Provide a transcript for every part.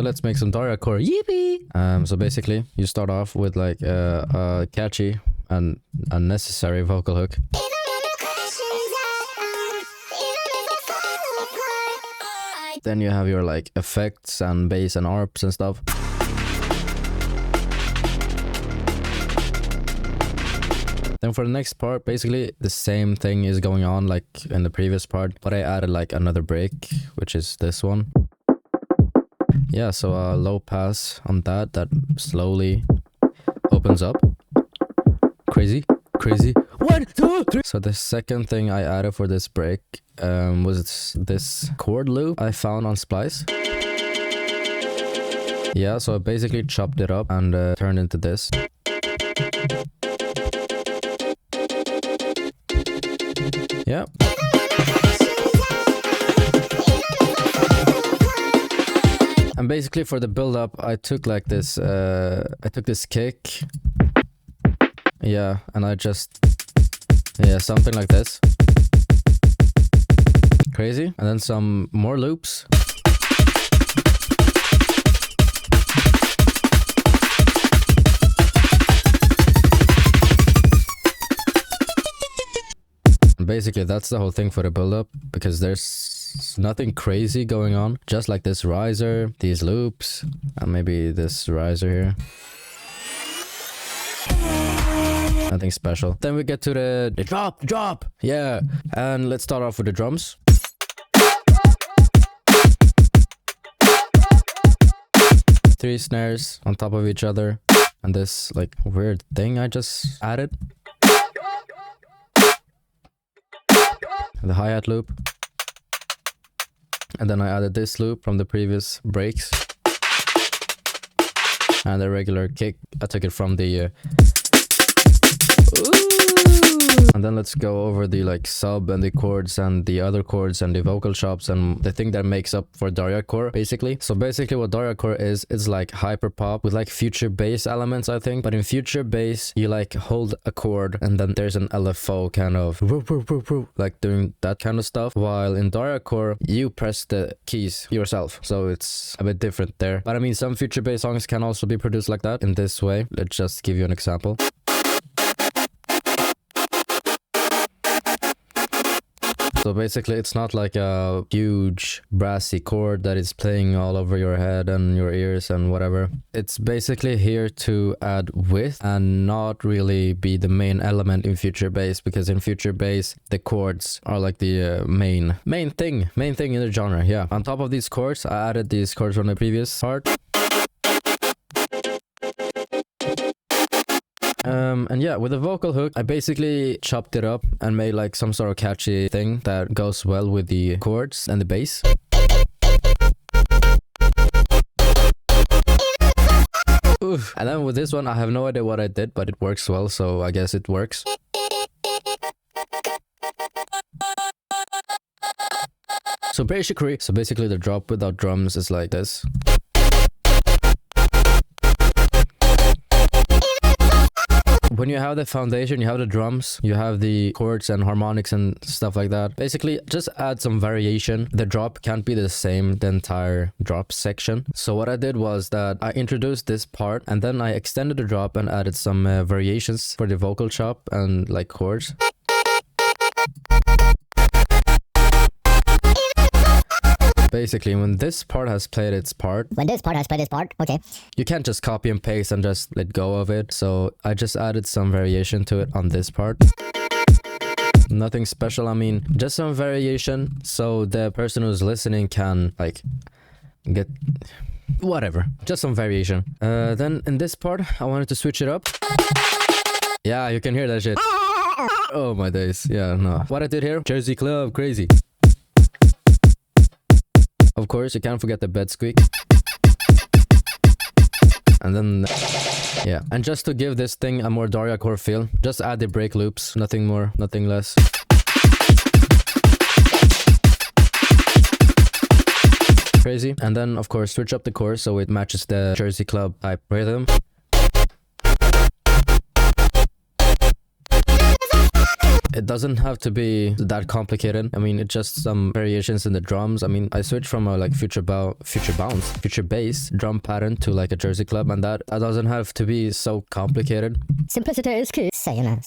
let's make some Dariacore. Yippee! So basically, you start off with like a catchy and unnecessary vocal hook. Then you have your like effects and bass and arps and stuff. Then for the next part, basically the same thing is going on like in the previous part, but I added like another break, which is this one. Yeah, so a low pass on that slowly opens up. Crazy. 1, 2, 3. So the second thing I added for this break was this chord loop I found on Splice. Yeah, so I basically chopped it up and turned into this. Yeah. And basically for the build up, I took like this, kick. Yeah, and I just, something like this. Crazy. And then some more loops. And basically that's the whole thing for the build up, because there's nothing crazy going on. Just like this riser, these loops, and maybe this riser here. Nothing special. Then we get to the drop. Yeah. And let's start off with the drums. Three snares on top of each other. And this like weird thing I just added. The hi-hat loop. And then I added this loop from the previous breaks. And the regular kick. I took it from the... And then let's go over the like sub and the chords and the other chords and the vocal chops and the thing that makes up for Dariacore basically. So basically what Dariacore is, it's like hyperpop with like future bass elements, I think. But in future bass, you like hold a chord and then there's an LFO kind of like doing that kind of stuff. While in Dariacore, you press the keys yourself. So it's a bit different there. But I mean, some future bass songs can also be produced like that in this way. Let's just give you an example. So basically it's not like a huge brassy chord that is playing all over your head and your ears and whatever. It's basically here to add width and not really be the main element in future bass, because in future bass the chords are like the main thing in the genre. Yeah. On top of these chords, I added these chords from the previous part. And yeah, with the vocal hook, I basically chopped it up and made like some sort of catchy thing that goes well with the chords and the bass. Oof. And then with this one, I have no idea what I did, but it works well, so I guess it works. So basically the drop without drums is like this. When you have the foundation, you have the drums, you have the chords and harmonics and stuff like that. Basically, just add some variation. The drop can't be the same, the entire drop section. So what I did was that I introduced this part and then I extended the drop and added some variations for the vocal chop and like chords. Basically, when this part has played its part, okay, you can't just copy and paste and just let go of it. So I just added some variation to it on this part. Nothing special, I mean, just some variation so the person who's listening can like get whatever, just some variation. Then in this part, I wanted to switch it up. Yeah, you can hear that shit. Oh my days. Yeah, no. What I did here, Jersey Club, crazy. Of course, you can't forget the bed squeak. And then, yeah. And just to give this thing a more Dariacore feel, just add the break loops. Nothing more, nothing less. Crazy. And then, of course, switch up the chorus so it matches the Jersey Club type rhythm. It doesn't have to be that complicated. I mean, it's just some variations in the drums. I mean, I switched from a like future bass drum pattern to like a Jersey club, and that doesn't have to be so complicated. Simplicity is key. Say less.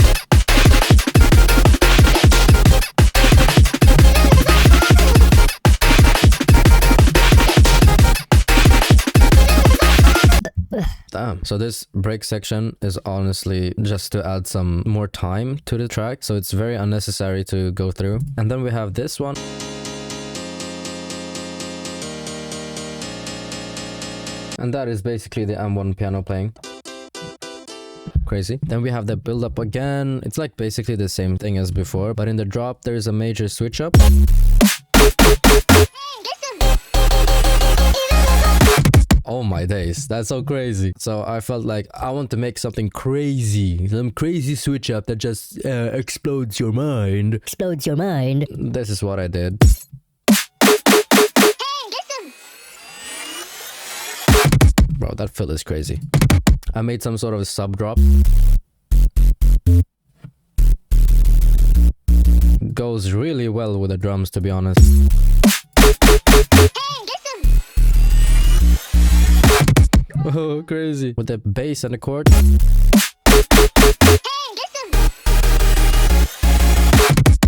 Damn. So this break section is honestly just to add some more time to the track, so it's very unnecessary to go through. And then we have this one. And that is basically the M1 piano playing. Crazy. Then we have the build up again. It's like basically the same thing as before, but in the drop there's a major switch up. Oh my days, that's so crazy. So I felt like I want to make something crazy, some crazy switch up that just explodes your mind. Explodes your mind. This is what I did. Bro, that fill is crazy. I made some sort of a sub drop. Goes really well with the drums, to be honest. Oh, crazy. With the bass and the chord.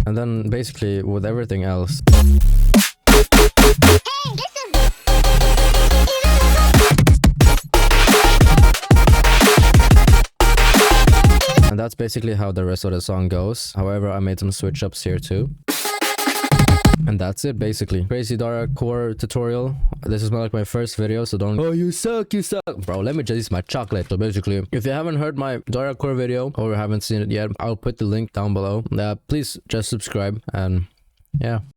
And then basically with everything else. And that's basically how the rest of the song goes. However, I made some switch ups here too. And that's it basically. Crazy Dariacore tutorial. This is like my first video, so don't— oh, you suck, you suck. Bro, let me just eat my chocolate. So basically, if you haven't heard my Dariacore video or haven't seen it yet, I'll put the link down below. Please just subscribe, and yeah.